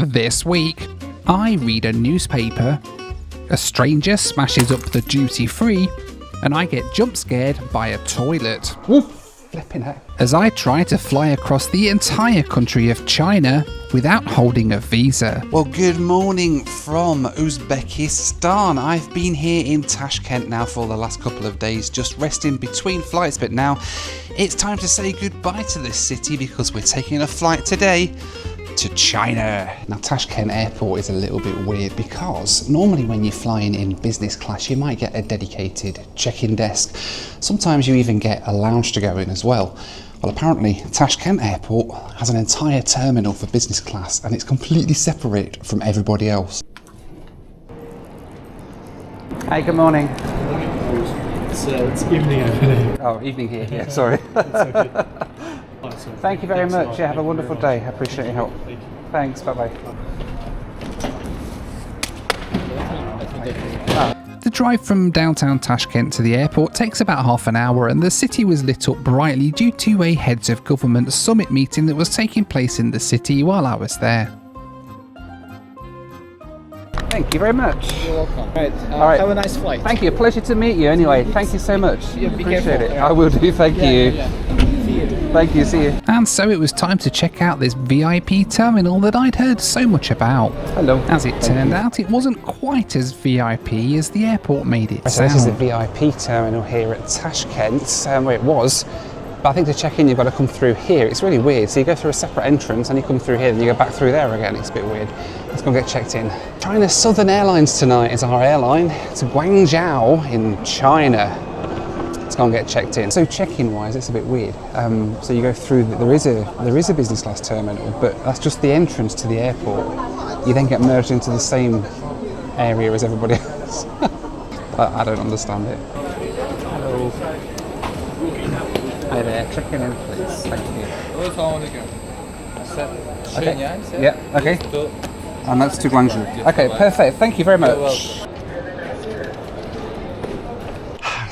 This week, I read a newspaper, a stranger smashes up the duty-free, and I get jump scared by a toilet. Woof! Flipping heck. As I try to fly across the entire country of China without holding a visa. Well, good morning from Uzbekistan. I've been here in Tashkent now for the last couple of days, just resting between flights, but now it's time to say goodbye to this city because we're taking a flight today to China. Now, Tashkent airport is a little bit weird because normally when you're flying in business class, you might get a dedicated check-in desk. Sometimes you even get a lounge to go in as well. Well, apparently Tashkent airport has an entire terminal for business class and it's completely separate from everybody else. Hi, good morning. It's evening over there. Oh, evening here, yeah, sorry. It's okay. Thank you very much. Yeah, have a wonderful day. I appreciate your help. Thanks. Bye-bye. The drive from downtown Tashkent to the airport takes about half an hour, and the city was lit up brightly due to a heads of government summit meeting that was taking place in the city while I was there. Thank you very much. You're welcome. Right. All right. Have a nice flight. Thank you. Pleasure to meet you anyway. Thank you so much. Yeah, be Appreciate careful. it. Yeah. I will do. Thank you. See you. Thank you. See you. And so it was time to check out this VIP terminal that I'd heard so much about. Hello. As it turned out, it wasn't quite as VIP as the airport made it So this is the sound. VIP terminal here at Tashkent, where it was. But I think to check in, you've got to come through here. It's really weird. So you go through a separate entrance and you come through here, then you go back through there again. It's a bit weird. Let's go and get checked in. China Southern Airlines tonight is our airline. It's Guangzhou in China. Let's go and get checked in. So check-in wise, it's a bit weird. So you go through, there is a business class terminal, but that's just the entrance to the airport. You then get merged into the same area as everybody else. I don't understand it. Hello. Hi there, check in please. Thank you. Okay. Yeah, okay. And that's to Guangzhou. Okay, perfect. Thank you very much.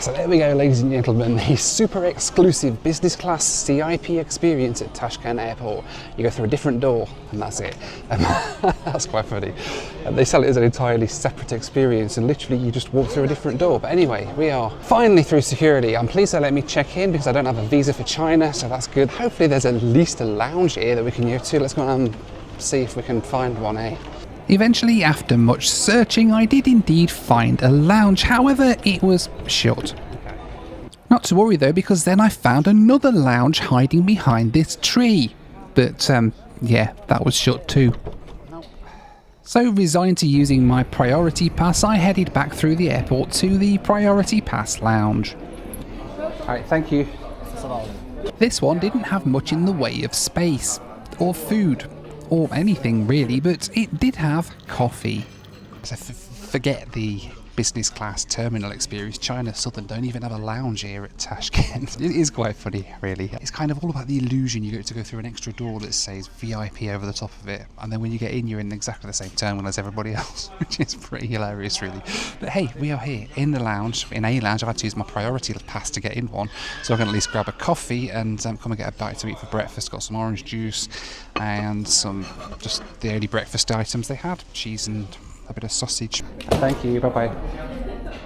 So there we go, ladies and gentlemen, the super exclusive business class CIP experience at Tashkent Airport. You go through a different door and that's it. That's quite funny. They sell it as an entirely separate experience and literally you just walk through a different door. But anyway, we are finally through security. I'm pleased they let me check in because I don't have a visa for China, so that's good. Hopefully there's at least a lounge here that we can go to. Let's go and see if we can find one, eh? Eventually, after much searching, I did indeed find a lounge, however, it was shut. Not to worry though, because then I found another lounge hiding behind this tree. But, yeah, that was shut too. So, resigned to using my priority pass, I headed back through the airport to the priority pass lounge. Alright, thank you. This one didn't have much in the way of space, or food, or anything really, but it did have coffee. So forget the business class terminal experience. China Southern don't even have a lounge here at Tashkent. It is quite funny, really. It's kind of all about the illusion. You get to go through an extra door that says VIP over the top of it, and then when you get in, you're in exactly the same terminal as everybody else, which is pretty hilarious, really. But hey, we are here in the lounge, in a lounge. I've had to use my priority pass to get in one, so I can at least grab a coffee and come and get a bite to eat for breakfast. Got some orange juice and some just the only breakfast items they had, cheese and a bit of sausage. Thank you, bye-bye.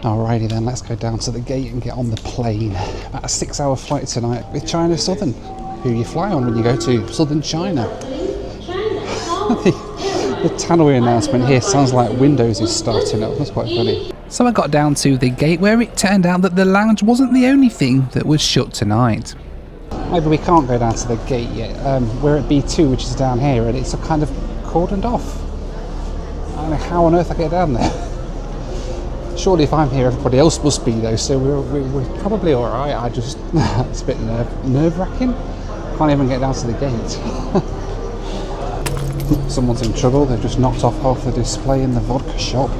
Alrighty then, let's go down to the gate and get on the plane. About a 6-hour flight tonight with China Southern, who you fly on when you go to Southern China. The tannoy announcement here sounds like Windows is starting up, that's quite funny. So I got down to the gate where it turned out that the lounge wasn't the only thing that was shut tonight. Maybe we can't go down to the gate yet. We're at B2, which is down here, and it's kind of cordoned off. I don't know how on earth I get down there. Surely if I'm here, everybody else must be though, so we're probably alright. I just, it's a bit nerve-wracking. Can't even get down to the gate. Someone's in trouble, they've just knocked off half the display in the vodka shop.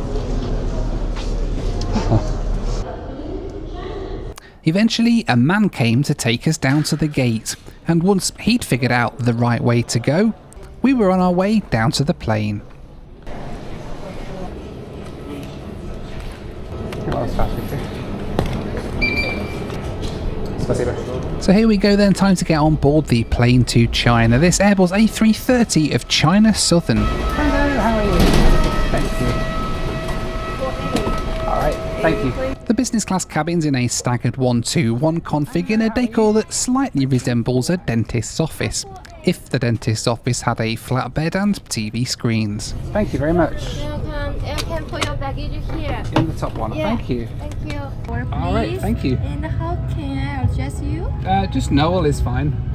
Eventually, a man came to take us down to the gate, and once he'd figured out the right way to go, we were on our way down to the plane. So here we go then, time to get on board the plane to China. This Airbus A330 of China Southern. Thank you. The business class cabin's in a staggered 1-2-1 config in a decor that slightly resembles a dentist's office, if the dentist's office had a flat bed and TV screens. Thank you very much. Welcome. You can put your baggage here. In the top one. Yeah. Thank you. Thank you. Or please. All right, thank you. And how can I address you? Just Noel is fine.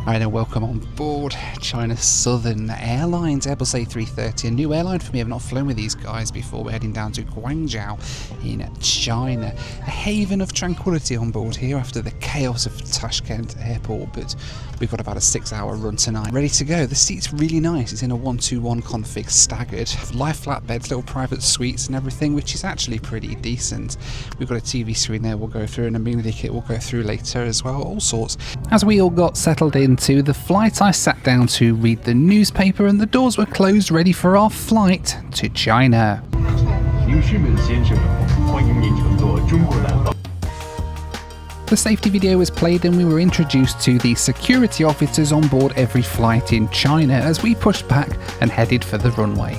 Alright, and welcome on board China Southern Airlines Airbus A330, a new airline for me. I've not flown with these guys before. We're heading down to Guangzhou in China. A haven of tranquility on board here after the chaos of Tashkent airport, but we've got about a 6-hour run tonight. Ready to go. The seat's really nice. It's in a 1-2-1 config, staggered. Lie flat beds, little private suites and everything, which is actually pretty decent. We've got a TV screen there we'll go through, and a amenity kit we'll go through later as well, all sorts. As we all got settled into the flight, I sat down to read the newspaper and the doors were closed, ready for our flight to China. The safety video was played and we were introduced to the security officers on board every flight in China as we pushed back and headed for the runway.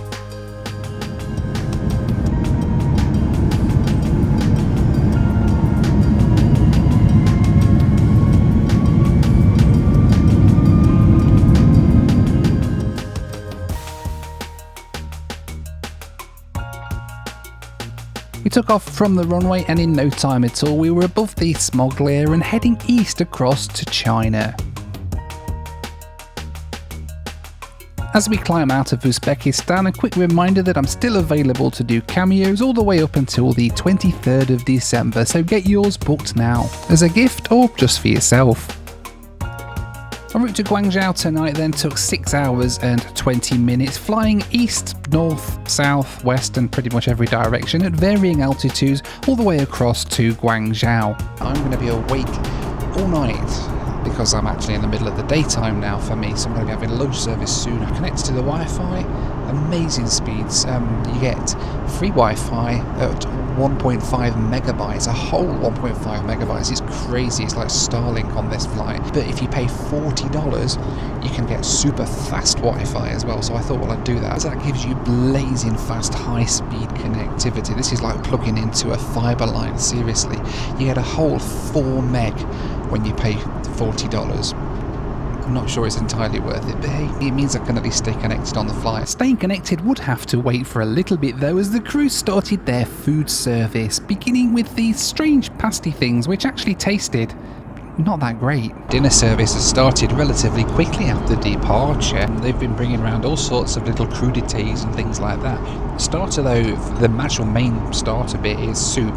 We took off from the runway and in no time at all we were above the smog layer and heading east across to China. As we climb out of Uzbekistan, a quick reminder that I'm still available to do cameos all the way up until the 23rd of December, so get yours booked now, as a gift or just for yourself. Our route to Guangzhou tonight then took 6 hours and 20 minutes, flying east, north, south, west and pretty much every direction at varying altitudes all the way across to Guangzhou. I'm going to be awake all night because I'm actually in the middle of the daytime now for me, so I'm going to be having lunch service soon. I'm connected to the Wi-Fi, amazing speeds. You get free Wi-Fi at 1.5 megabytes, a whole 1.5 megabytes. It's crazy. It's like Starlink on this flight. But if you pay $40, you can get super fast Wi-Fi as well. So I thought, well, I'd do that, as that gives you blazing fast, high-speed connectivity. This is like plugging into a fiber line. Seriously, you get a whole 4 meg when you pay $40. I'm not sure it's entirely worth it, but hey, it means I can at least stay connected on the flight. Staying connected would have to wait for a little bit though, as the crew started their food service, beginning with these strange pasty things which actually tasted not that great. Dinner service has started relatively quickly after departure. They've been bringing around all sorts of little crudités and things like that. Starter though, the actual main starter bit is soup,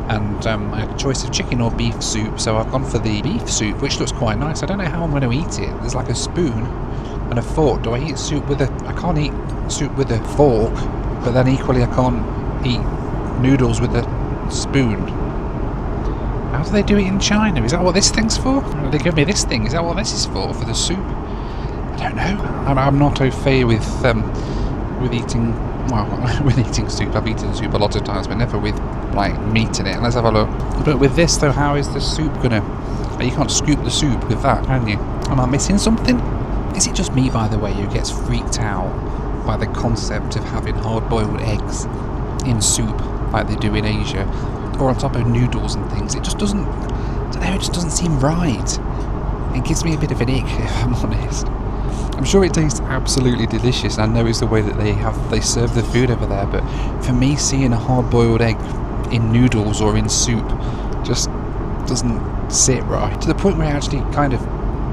and I had a choice of chicken or beef soup, so I've gone for the beef soup, which looks quite nice. I don't know how I'm going to eat it. There's like a spoon and a fork. Do I eat soup with I can't eat soup with a fork, but then equally I can't eat noodles with a spoon. How do they do it in China? Is that what this thing's for? They give me this thing. Is that what this is for the soup? I don't know. I'm not au fait with eating. Well, with eating soup. I've eaten soup a lot of times, but never with like meat in it. Let's have a look. But with this though, how is the soup gonna? You can't scoop the soup with that, can you? Am I missing something? Is it just me, by the way, who gets freaked out by the concept of having hard-boiled eggs in soup like they do in Asia? Or on top of noodles and things? It just doesn't, I don't know, it just doesn't seem right. It gives me a bit of an ick, if I'm honest. I'm sure it tastes absolutely delicious. I know it's the way that they serve the food over there, but for me, seeing a hard-boiled egg in noodles or in soup just doesn't sit right. To the point where it actually kind of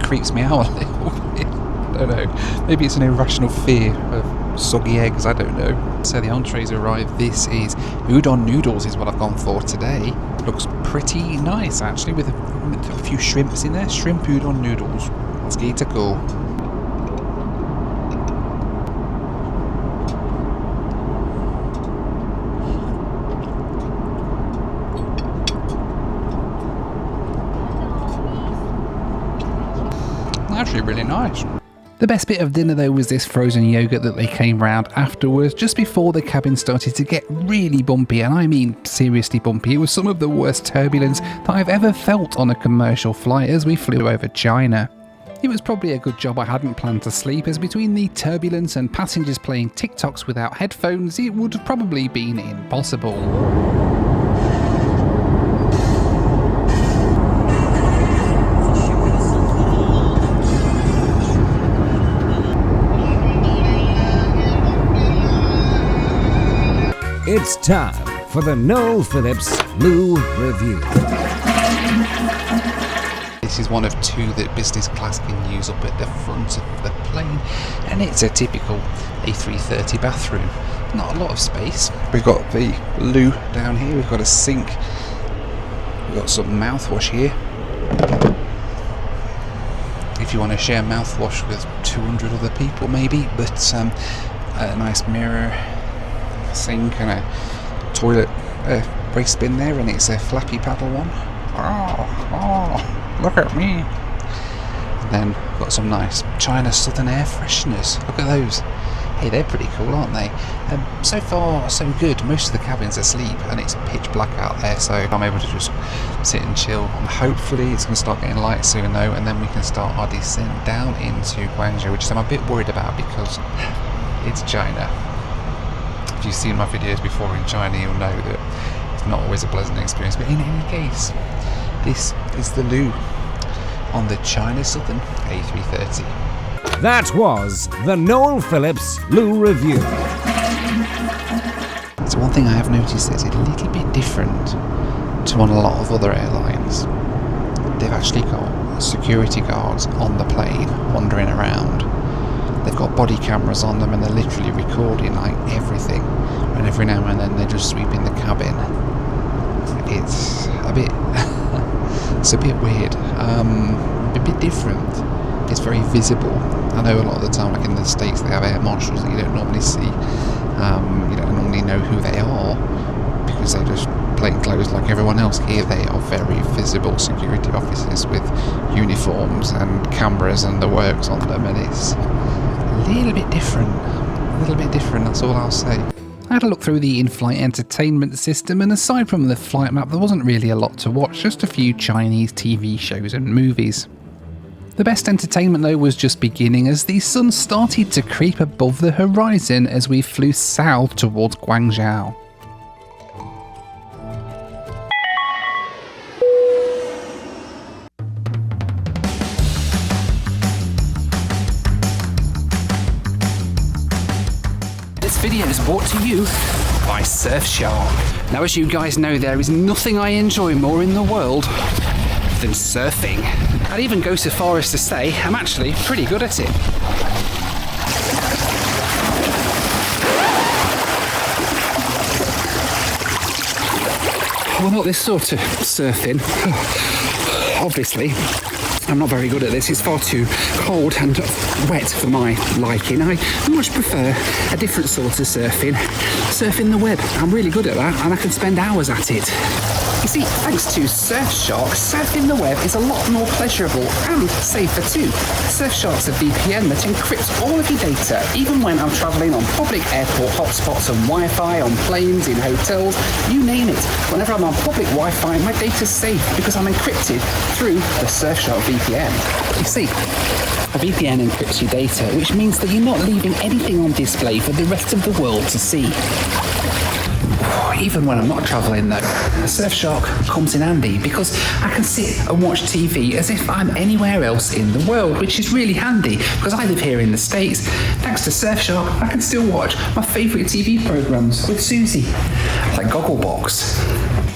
creeps me out a little bit. I don't know. Maybe it's an irrational fear of soggy eggs, I don't know. So the entrees arrived. This is udon noodles is what I've gone for today. Looks pretty nice actually, with a few shrimps in there. Shrimp udon noodles. Let's get it a go. Actually really nice. The best bit of dinner though was this frozen yogurt that they came round afterwards, just before the cabin started to get really bumpy, and I mean seriously bumpy. It was some of the worst turbulence that I've ever felt on a commercial flight as we flew over China. It was probably a good job I hadn't planned to sleep, as between the turbulence and passengers playing TikToks without headphones, it would have probably been impossible. It's time for the Noel Phillips Lou Review. This is one of two that business class can use up at the front of the plane, and it's a typical A330 bathroom. Not a lot of space. We've got the loo down here, we've got a sink, we've got some mouthwash here. If you want to share mouthwash with 200 other people maybe, but a nice mirror, sink and a toilet waste bin there, and it's a flappy paddle one. Oh, look at me. And then got some nice China Southern air fresheners. Look at those. Hey, they're pretty cool, aren't they? So far so good. Most of the cabin's asleep and it's pitch black out there, so I'm able to just sit and chill. Hopefully it's going to start getting light soon though, and then we can start our descent down into Guangzhou, which I'm a bit worried about because it's China. If you've seen my videos before in China, you'll know that it's not always a pleasant experience, but in any case, this is the loo on the China Southern A330. That was the Noel Phillips Lou Review. It's one thing I have noticed that's a little bit different to on a lot of other airlines. They've actually got security guards on the plane wandering around. They've got body cameras on them and they're literally recording like everything, and every now and then they're just sweeping the cabin. It's a bit it's a bit weird, a bit different. It's very visible. I know a lot of the time, like in the States, they have air marshals that you don't normally see. You don't normally know who they are because they're just plain clothes like everyone else. Here they are very visible security officers with uniforms and cameras and the works on them, and it's a little bit different, that's all I'll say. I had a look through the in-flight entertainment system, and aside from the flight map, there wasn't really a lot to watch, just a few Chinese TV shows and movies. The best entertainment though was just beginning, as the sun started to creep above the horizon as we flew south towards Guangzhou. This video is brought to you by Surfshark. Now, as you guys know, there is nothing I enjoy more in the world than surfing. I'd even go so far as to say I'm actually pretty good at it. Well, not this sort of surfing. Obviously, I'm not very good at this. It's far too cold and wet for my liking. I much prefer a different sort of surfing. Surfing the web. I'm really good at that, and I can spend hours at it. You see, thanks to Surfshark, surfing the web is a lot more pleasurable and safer too. Surfshark's a VPN that encrypts all of your data, even when I'm travelling on public airport hotspots and Wi-Fi, on planes, in hotels, you name it. Whenever I'm on public Wi-Fi, my data's safe because I'm encrypted through the Surfshark VPN. You see, a VPN encrypts your data, which means that you're not leaving anything on display for the rest of the world to see. Even when I'm not travelling though, Surfshark comes in handy because I can sit and watch TV as if I'm anywhere else in the world, which is really handy because I live here in the States. Thanks to Surfshark, I can still watch my favourite TV programmes with Susie, like Gogglebox.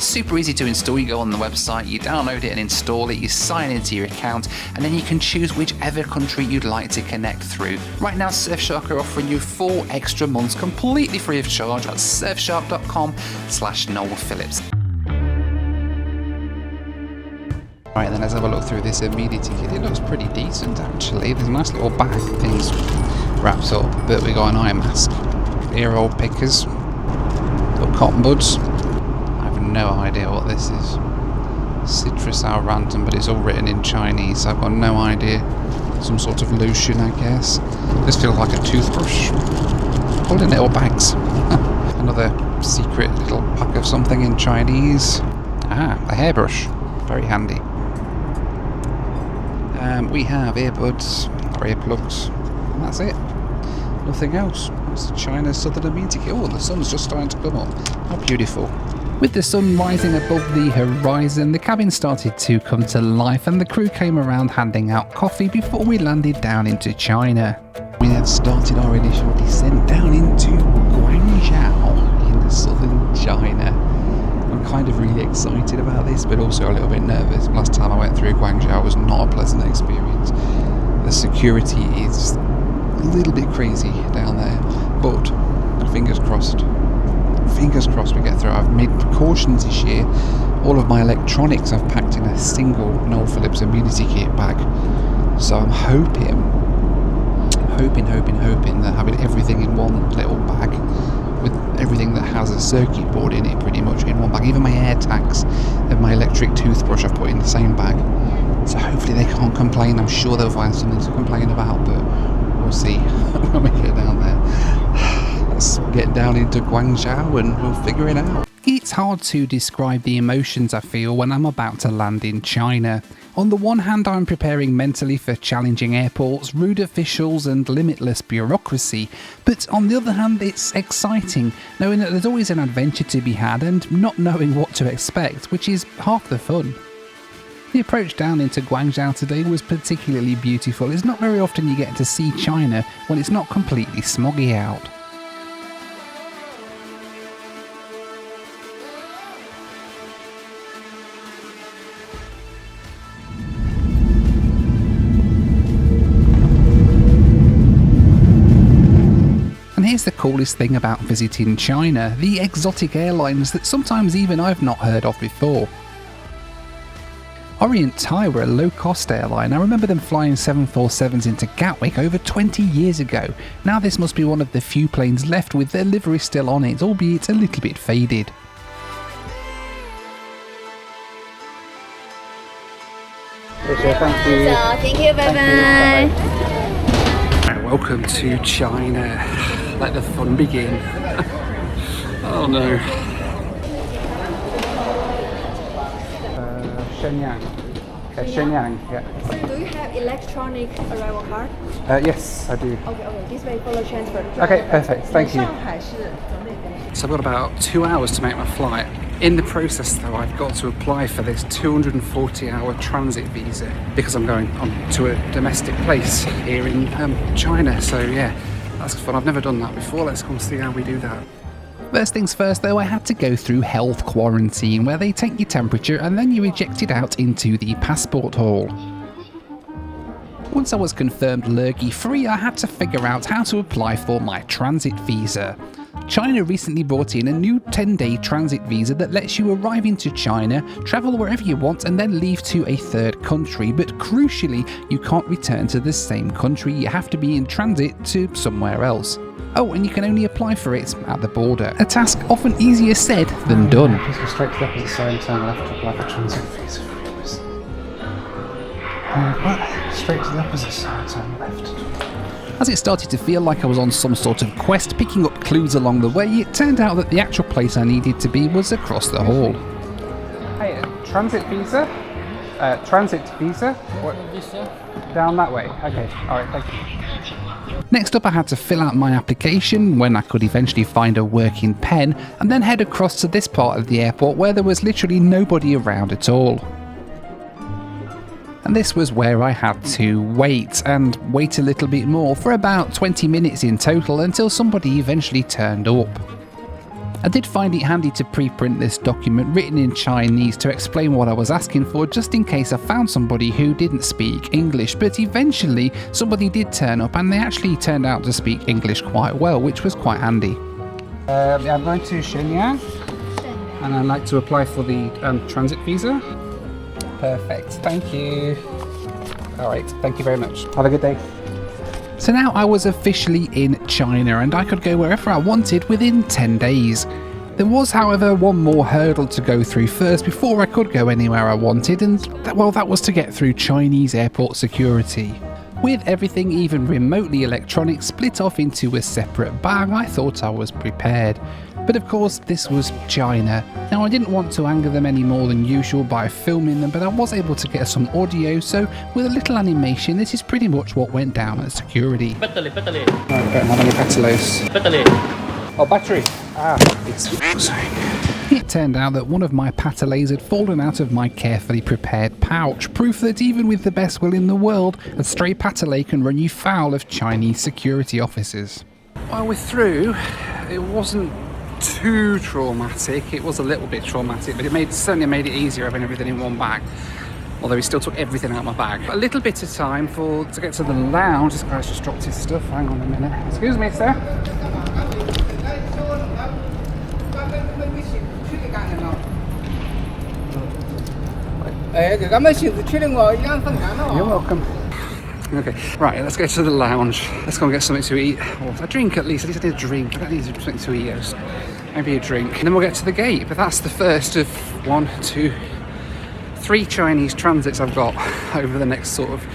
Super easy to install. You go on the website, you download it and install it, you sign into your account, and then you can choose whichever country you'd like to connect through. Right now, Surfshark are offering you 4 extra months completely free of charge at surfshark.com/Noel Phillips. Right, then let's have a look through this media ticket. It looks pretty decent actually. There's a nice little bag, things wrapped up, but we got an eye mask, ear roll pickers, little cotton buds. No idea what this is. Citrus how random, but it's all written in Chinese. I've got no idea. Some sort of lotion, I guess. This feels like a toothbrush. All in little bags. Another secret little pack of something in Chinese. Ah, a hairbrush. Very handy. We have earbuds or earplugs, and that's it. Nothing else. It's China Southern Amenity Kit. Oh, the sun's just starting to come up. How beautiful. With the sun rising above the horizon, the cabin started to come to life and the crew came around handing out coffee before we landed down into China. We then started our initial descent down into Guangzhou in southern China. I'm kind of really excited about this, but also a little bit nervous. Last time I went through Guangzhou was not a pleasant experience. The security is a little bit crazy down there, but fingers crossed we get through. I've made precautions this year. All of my electronics I've packed in a single Noel Phillips Amenity Kit bag, so I'm hoping that having everything in one little bag with everything that has a circuit board in it pretty much in one bag, even my air tags and my electric toothbrush I've put in the same bag, so hopefully they can't complain. I'm sure they'll find something to complain about, but we'll see when we get down there. Let's get down into Guangzhou and we'll figure it out. It's hard to describe the emotions I feel when I'm about to land in China. On the one hand, I'm preparing mentally for challenging airports, rude officials and limitless bureaucracy, but on the other hand it's exciting, knowing that there's always an adventure to be had and not knowing what to expect, which is half the fun. The approach down into Guangzhou today was particularly beautiful. It's not very often you get to see China when it's not completely smoggy out. Here's the coolest thing about visiting China, the exotic airlines that sometimes even I've not heard of before. Orient Thai were a low-cost airline. I remember them flying 747s into Gatwick over 20 years ago. Now this must be one of the few planes left with their livery still on it, albeit a little bit faded. Thank you. Thank you, bye-bye. Welcome to China. Let the fun begin. Oh no. Shenyang. Okay, Shenyang, yeah. So do you have electronic arrival card? Yes, I do. Okay, this way for the transfer. Okay, perfect, thank you. So I've got about 2 hours to make my flight. In the process though, I've got to apply for this 240-hour transit visa because I'm going on to a domestic place here in China. So yeah, that's fun. I've never done that before. Let's go and see how we do that. First things first though, I had to go through health quarantine where they take your temperature and then you're ejected out into the passport hall. Once I was confirmed lurgy free, I had to figure out how to apply for my transit visa. China recently brought in a new 10-day transit visa that lets you arrive into China, travel wherever you want and then leave to a third country, but crucially you can't return to the same country, you have to be in transit to somewhere else. Oh, and you can only apply for it at the border. A task often easier said than done. Please go straight to the opposite side and turn left to apply for transit visa. Straight to the opposite side, turn left. As it started to feel like I was on some sort of quest, picking up clues along the way, it turned out that the actual place I needed to be was across the hall. Hey, transit visa? Transit visa? What? Down that way. Okay, alright, thank you. Next up I had to fill out my application when I could eventually find a working pen and then head across to this part of the airport where there was literally nobody around at all. And this was where I had to wait and wait a little bit more for about 20 minutes in total until somebody eventually turned up. I did find it handy to pre-print this document written in Chinese to explain what I was asking for just in case I found somebody who didn't speak English, but eventually somebody did turn up and they actually turned out to speak English quite well, which was quite handy. I'm going to Shenyang and I'd like to apply for the transit visa. Perfect, thank you. Alright, thank you very much. Have a good day. So now I was officially in China and I could go wherever I wanted within 10 days. There was, however, one more hurdle to go through first before I could go anywhere I wanted, and that was to get through Chinese airport security. With everything even remotely electronic split off into a separate bag, I thought I was prepared. But of course, this was China. Now, I didn't want to anger them any more than usual by filming them, but I was able to get some audio, so with a little animation, this is pretty much what went down at security. Battery. I don't have any pettalos. Battery. Oh, battery. It's It turned out that one of my patelays had fallen out of my carefully prepared pouch, proof that even with the best will in the world, a stray patelay can run you foul of Chinese security officers. Well, we're through. It wasn't too traumatic. It was a little bit traumatic, but it certainly made it easier having everything in one bag. Although he still took everything out of my bag. A little bit of time to get to the lounge. This guy's just dropped his stuff. Hang on a minute. Excuse me, sir. You're welcome. Okay, right, let's go to the lounge. Let's go and get something to eat. Or a drink at least. I need a drink. I don't need something to eat. Just maybe a drink. And then we'll get to the gate. But that's the first of 1, 2, 3 Chinese transits I've got over the next sort of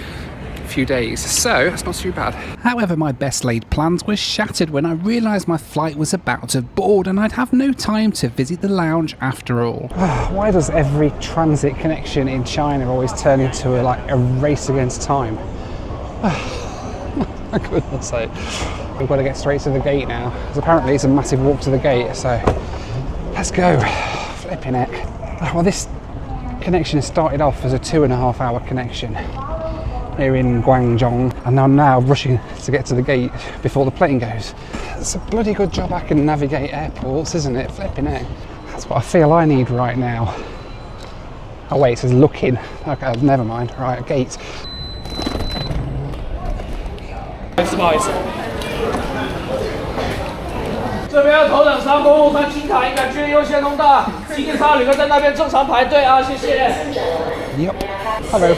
few days. So that's not too bad. However, my best laid plans were shattered when I realised my flight was about to board and I'd have no time to visit the lounge after all. Why does every transit connection in China always turn into a race against time? My goodness sake. We've got to get straight to the gate now, because apparently it's a massive walk to the gate, so let's go. Flipping it. Well, this connection started off as a 2.5 hour connection here in Guangzhou, and I'm now rushing to get to the gate before the plane goes. It's a bloody good job I can navigate airports, isn't it? Flipping it. That's what I feel I need right now. Oh wait, it says looking. Okay, never mind. Right, gate. Nice, nice. 这边头等舱、公务舱、轻卡应该居优先通道，经济舱旅客在那边正常排队啊，谢谢。 Yep. Hello.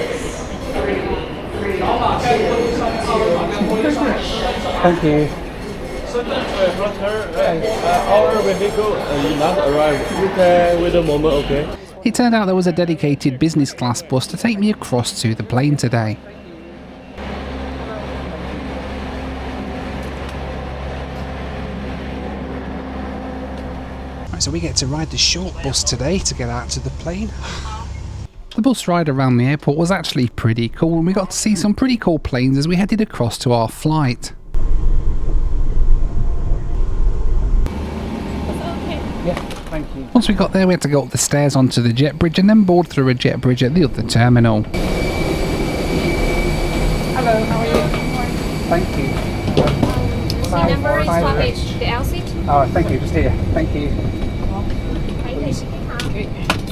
Thank you. Our vehicle will not arrive. You can wait a moment, okay? It turned out there was a dedicated business class bus to take me across to the plane today. Right, so we get to ride the short bus today to get out to the plane. The bus ride around the airport was actually pretty cool and we got to see some pretty cool planes as we headed across to our flight. Yeah, thank you. Once we got there we had to go up the stairs onto the jet bridge and then board through a jet bridge at the other terminal. Hello, how are you? Thank you. The number is luggage, the L seat. Oh, thank you, just here. Thank you.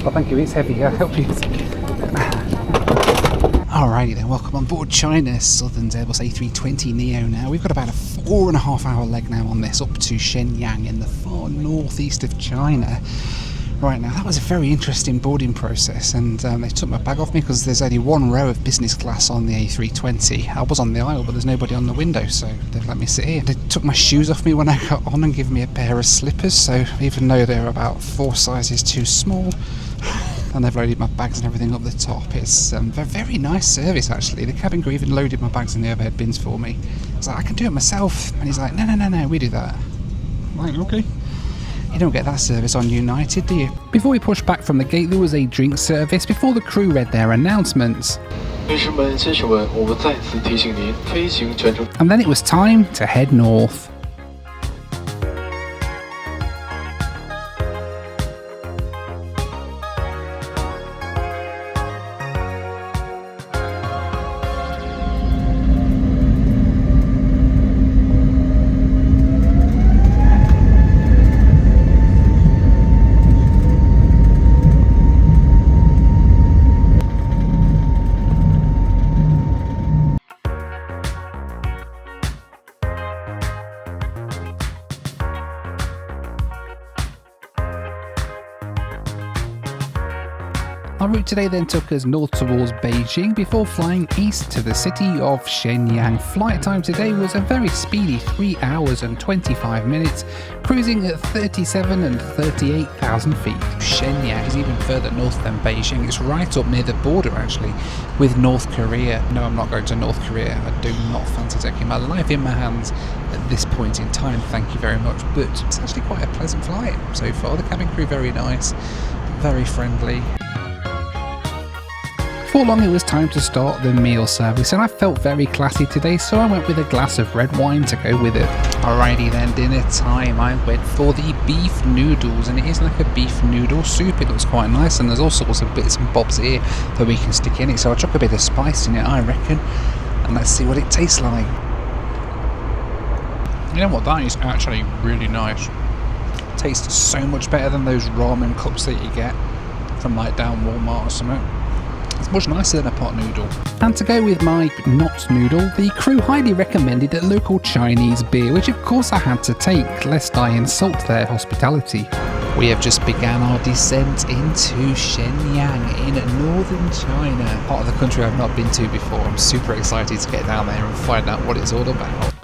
Oh, thank you, it's heavy, I'll help you. Alrighty then, welcome on board China Southern's Airbus A320neo now. We've got about a 4.5 hour leg now on this up to Shenyang in the far northeast of China. Right now, that was a very interesting boarding process, and they took my bag off me because there's only one row of business class on the A320. I was on the aisle, but there's nobody on the window, so they've let me sit here. They took my shoes off me when I got on and gave me a pair of slippers, so even though they're about 4 sizes too small, and they've loaded my bags and everything up the top. It's a very nice service actually. The cabin crew even loaded my bags in the overhead bins for me. I was like, I can do it myself, and he's like, no, we do that. I'm like, okay. You don't get that service on United, do you? Before we pushed back from the gate there was a drink service before the crew read their announcements. And then it was time to head north. Our route today then took us north towards Beijing before flying east to the city of Shenyang. Flight time today was a very speedy 3 hours and 25 minutes, cruising at 37 and 38,000 feet. Shenyang is even further north than Beijing. It's right up near the border actually with North Korea. No, I'm not going to North Korea. I do not fancy taking my life in my hands at this point in time, thank you very much. But it's actually quite a pleasant flight so far. The cabin crew very nice, very friendly. Before long it was time to start the meal service, and I felt very classy today, so I went with a glass of red wine to go with it. Alrighty then, dinner time. I went for the beef noodles, and it is like a beef noodle soup. It looks quite nice, and there's all sorts of bits and bobs here that we can stick in it, so I chuck a bit of spice in it, I reckon, and let's see what it tastes like. You know what, that is actually really nice. It tastes so much better than those ramen cups that you get from like down Walmart or something. It's much nicer than a pot noodle. And to go with my not noodle, the crew highly recommended a local Chinese beer, which of course I had to take, lest I insult their hospitality. We have just begun our descent into Shenyang in northern China, part of the country I've not been to before. I'm super excited to get down there and find out what it's all about.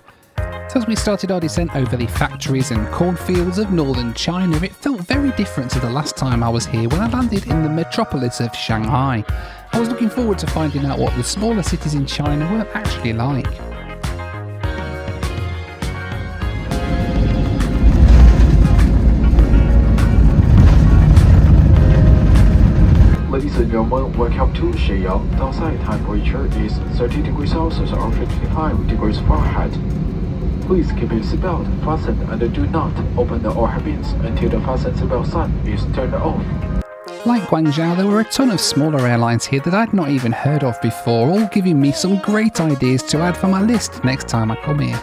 So as we started our descent over the factories and cornfields of northern China, it felt very different to the last time I was here when I landed in the metropolis of Shanghai. I was looking forward to finding out what the smaller cities in China were actually like. Ladies and gentlemen, welcome to Shenyang. The outside temperature is 30 degrees Celsius or 55 degrees Fahrenheit. Please keep your seatbelt fastened and do not open the overhead bins until the fasten seatbelt sign is turned off. Like Guangzhou, there were a ton of smaller airlines here that I'd not even heard of before, all giving me some great ideas to add for my list next time I come here.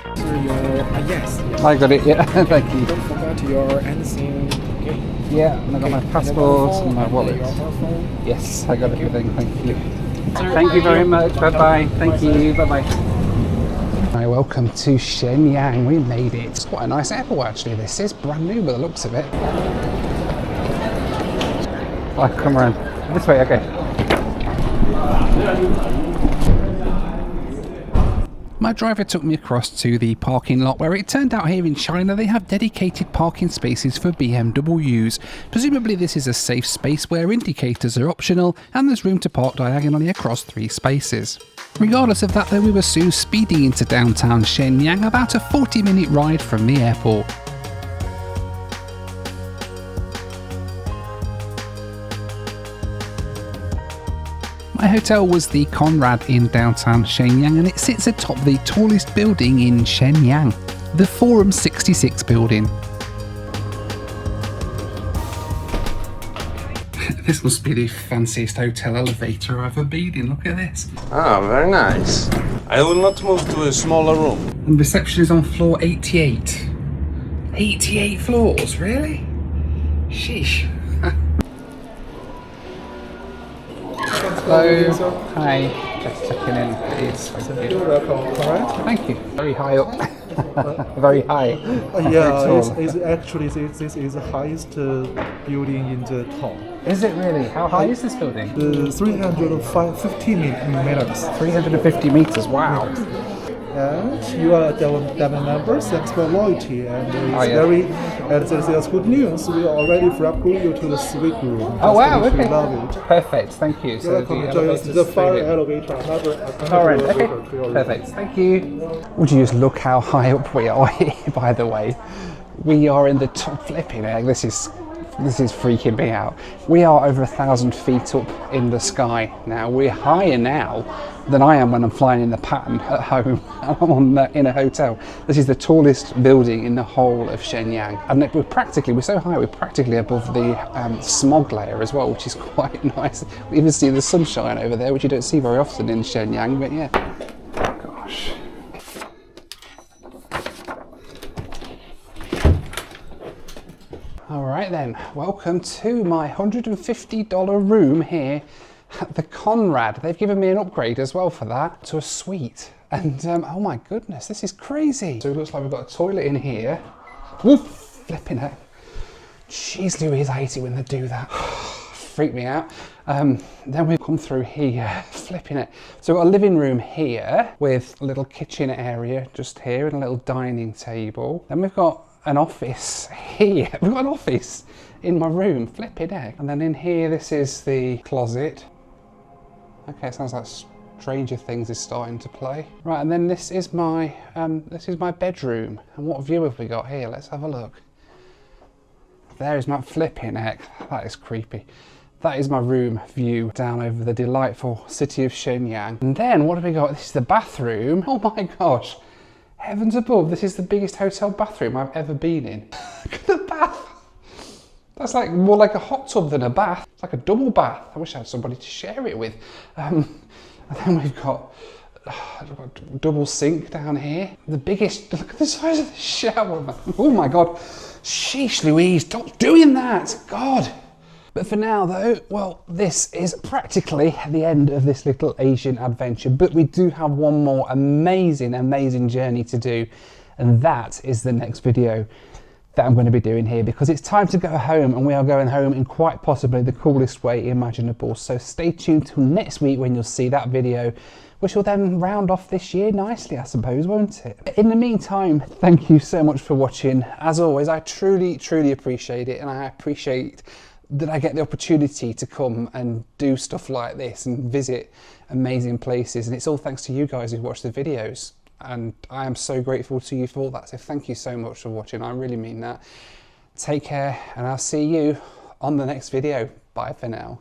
Yes. I got it, yeah, thank you. Don't forget your anything. Okay. Yeah, and I got my passport and my wallet. Yes, I got everything, thank you. Thank you very much, bye-bye, thank you, bye-bye. Hi, welcome to Shenyang, we made it. It's quite a nice airport actually, this is brand new by the looks of it. Oh, come around. This way, okay. My driver took me across to the parking lot where it turned out here in China they have dedicated parking spaces for BMWs. Presumably this is a safe space where indicators are optional and there's room to park diagonally across 3 spaces. Regardless of that though, we were soon speeding into downtown Shenyang, about a 40-minute ride from the airport. My hotel was the Conrad in downtown Shenyang, and it sits atop the tallest building in Shenyang, the Forum 66 building. This must be the fanciest hotel elevator I've ever been in, look at this. Ah, very nice. I will not move to a smaller room. And reception is on floor 88. 88 floors, really? Sheesh. Hello. Hi. Just checking in, please. You're welcome. Correct. Thank you. Very high up. Very high. Yeah, it's actually this is the highest building in the town. Is it really? How high is this building? 350 meters. 350 meters. Wow. And you are double members. Thanks for loyalty, and it's there's good news. We already upgrade you to the suite room. Oh wow! Okay. Okay. Love it. Perfect. Thank you. So the fire elevator. Alright, okay. Perfect. Thank you. Would you just look how high up we are here, by the way? We are in the top flipping egg. This is freaking me out. We are over 1,000 feet up in the sky now. We're higher now than I am when I'm flying in the pattern at home. I'm in a hotel. This is the tallest building in the whole of Shenyang. And we're so high, we're practically above the smog layer as well, which is quite nice. We even see the sunshine over there, which you don't see very often in Shenyang, but yeah. Gosh. Alright then, welcome to my $150 room here at the Conrad. They've given me an upgrade as well for that, to a suite. And oh my goodness, this is crazy. So it looks like we've got a toilet in here. Woof, flipping it. Jeez Louise, I hate it when they do that. freaked me out. Then we've come through here, flipping it. So we've got a living room here with a little kitchen area just here and a little dining table. Then we've got an office here. We've got an office in my room, flipping heck. And then in here, this is the closet. Okay, it sounds like Stranger Things is starting to play. Right, and then this is my bedroom. And what view have we got here? Let's have a look. There is my flipping heck. That is creepy. That is my room view down over the delightful city of Shenyang. And then what have we got? This is the bathroom. Oh my gosh. Heavens above, this is the biggest hotel bathroom I've ever been in. Look at the bath. That's like more like a hot tub than a bath. It's like a double bath. I wish I had somebody to share it with. And then we've got a double sink down here. The biggest, look at the size of the shower, man. Oh my God. Sheesh Louise, stop doing that. God. But for now though, well, this is practically the end of this little Asian adventure, but we do have one more amazing journey to do, and that is the next video that I'm going to be doing here, because it's time to go home, and we are going home in quite possibly the coolest way imaginable. So stay tuned till next week when you'll see that video, which will then round off this year nicely, I suppose, won't it? In the meantime, thank you so much for watching. As always, I truly appreciate it, and I appreciate that I get the opportunity to come and do stuff like this and visit amazing places, and it's all thanks to you guys who watch the videos, and I am so grateful to you for that. So thank you so much for watching. I really mean that. Take care, and I'll see you on the next video. Bye for now.